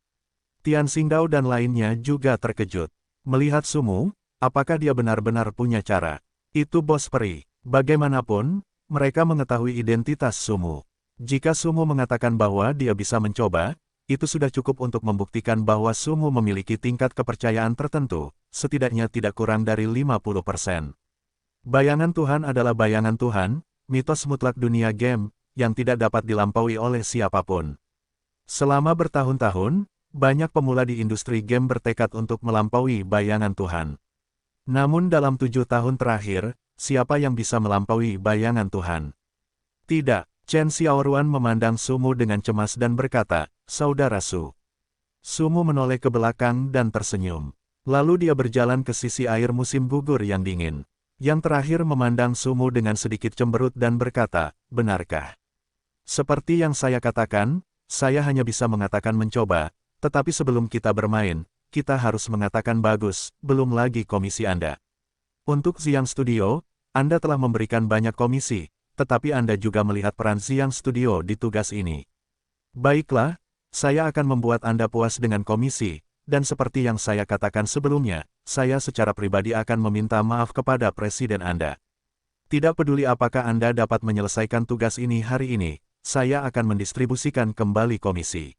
Tian Xingdao dan lainnya juga terkejut. Melihat Sumu, apakah dia benar-benar punya cara? Itu bos peri. Bagaimanapun, mereka mengetahui identitas Sumu. Jika Sumu mengatakan bahwa dia bisa mencoba, itu sudah cukup untuk membuktikan bahwa Sumu memiliki tingkat kepercayaan tertentu, setidaknya tidak kurang dari 50%. Bayangan Tuhan adalah bayangan Tuhan, mitos mutlak dunia game, yang tidak dapat dilampaui oleh siapapun. Selama bertahun-tahun, banyak pemula di industri game bertekad untuk melampaui bayangan Tuhan. Namun dalam 7 tahun terakhir, siapa yang bisa melampaui bayangan Tuhan? Tidak. Chen Xiaoruan memandang Sumu dengan cemas dan berkata, "Saudara Su." Sumu menoleh ke belakang dan tersenyum. Lalu dia berjalan ke sisi air musim gugur yang dingin. Yang terakhir memandang Sumu dengan sedikit cemberut dan berkata, "Benarkah? Seperti yang saya katakan, saya hanya bisa mengatakan mencoba, tetapi sebelum kita bermain, kita harus mengatakan bagus, belum lagi komisi Anda. Untuk Xiang Studio, Anda telah memberikan banyak komisi, tetapi Anda juga melihat peran Xiang Studio di tugas ini. Baiklah, saya akan membuat Anda puas dengan komisi, dan seperti yang saya katakan sebelumnya, saya secara pribadi akan meminta maaf kepada Presiden Anda. Tidak peduli apakah Anda dapat menyelesaikan tugas ini hari ini, saya akan mendistribusikan kembali komisi.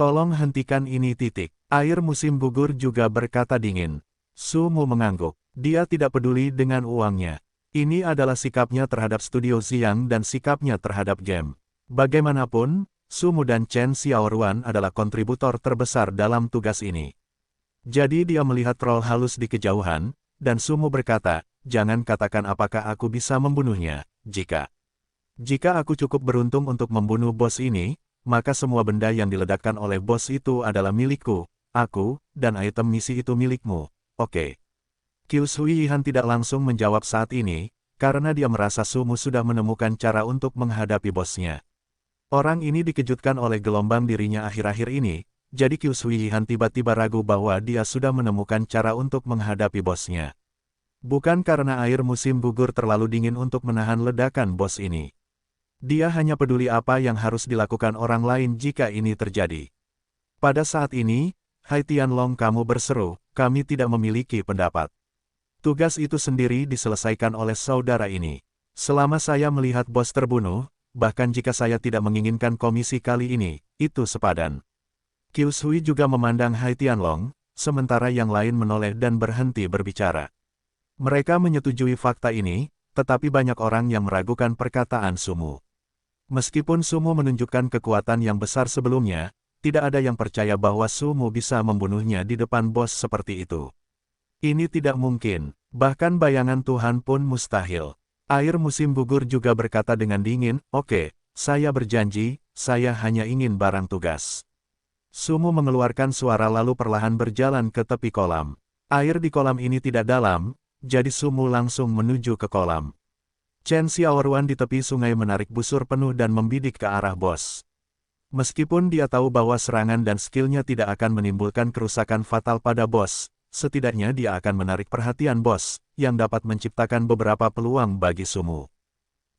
Tolong hentikan ini titik." Air musim gugur juga berkata dingin. Sumu mengangguk. Dia tidak peduli dengan uangnya. Ini adalah sikapnya terhadap Studio Xiang dan sikapnya terhadap game. Bagaimanapun, Sumu dan Chen Xiaoruan adalah kontributor terbesar dalam tugas ini. Jadi dia melihat troll halus di kejauhan, dan Sumu berkata, jangan katakan apakah aku bisa membunuhnya, jika aku cukup beruntung untuk membunuh bos ini, maka semua benda yang diledakkan oleh bos itu adalah milikku, aku, dan item misi itu milikmu, oke. Qiu Yihan tidak langsung menjawab saat ini, karena dia merasa Sumu sudah menemukan cara untuk menghadapi bosnya. Orang ini dikejutkan oleh gelombang dirinya akhir-akhir ini, jadi Qiu Yihan tiba-tiba ragu bahwa dia sudah menemukan cara untuk menghadapi bosnya. Bukan karena air musim gugur terlalu dingin untuk menahan ledakan bos ini. Dia hanya peduli apa yang harus dilakukan orang lain jika ini terjadi. Pada saat ini, Hai Tianlong, kamu berseru, kami tidak memiliki pendapat. Tugas itu sendiri diselesaikan oleh saudara ini. Selama saya melihat bos terbunuh, bahkan jika saya tidak menginginkan komisi kali ini, itu sepadan. Qiu Shui juga memandang Hai Tianlong, sementara yang lain menoleh dan berhenti berbicara. Mereka menyetujui fakta ini, tetapi banyak orang yang meragukan perkataan Sumu. Meskipun Sumu menunjukkan kekuatan yang besar sebelumnya, tidak ada yang percaya bahwa Sumu bisa membunuhnya di depan bos seperti itu. Ini tidak mungkin, bahkan bayangan Tuhan pun mustahil. Air musim gugur juga berkata dengan dingin, oke, saya berjanji, saya hanya ingin barang tugas. Sumu mengeluarkan suara lalu perlahan berjalan ke tepi kolam. Air di kolam ini tidak dalam, jadi Sumu langsung menuju ke kolam. Chen Xiaoruan di tepi sungai menarik busur penuh dan membidik ke arah bos. Meskipun dia tahu bahwa serangan dan skillnya tidak akan menimbulkan kerusakan fatal pada bos, setidaknya dia akan menarik perhatian bos, yang dapat menciptakan beberapa peluang bagi Sumu.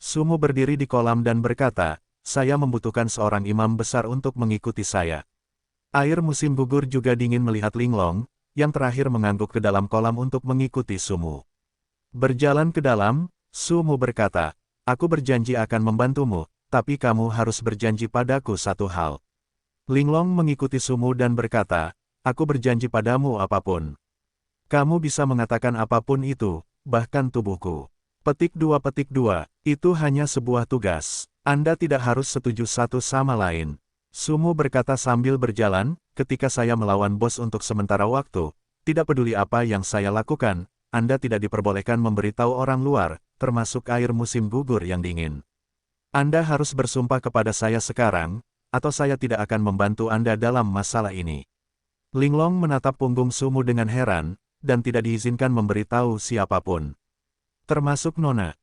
Sumu berdiri di kolam dan berkata, saya membutuhkan seorang imam besar untuk mengikuti saya. Air musim gugur juga dingin melihat Linglong, yang terakhir mengangguk ke dalam kolam untuk mengikuti Sumu. Berjalan ke dalam, Sumu berkata, aku berjanji akan membantumu, tapi kamu harus berjanji padaku satu hal. Linglong mengikuti Sumu dan berkata, aku berjanji padamu apapun. Kamu bisa mengatakan apapun itu, bahkan tubuhku. Petik 2, itu hanya sebuah tugas. Anda tidak harus setuju satu sama lain. Sumu berkata sambil berjalan, ketika saya melawan bos untuk sementara waktu, tidak peduli apa yang saya lakukan, Anda tidak diperbolehkan memberitahu orang luar, termasuk air musim gugur yang dingin. Anda harus bersumpah kepada saya sekarang, atau saya tidak akan membantu Anda dalam masalah ini. Linglong menatap punggung Sumu dengan heran, dan tidak diizinkan memberitahu siapapun. Termasuk Nona.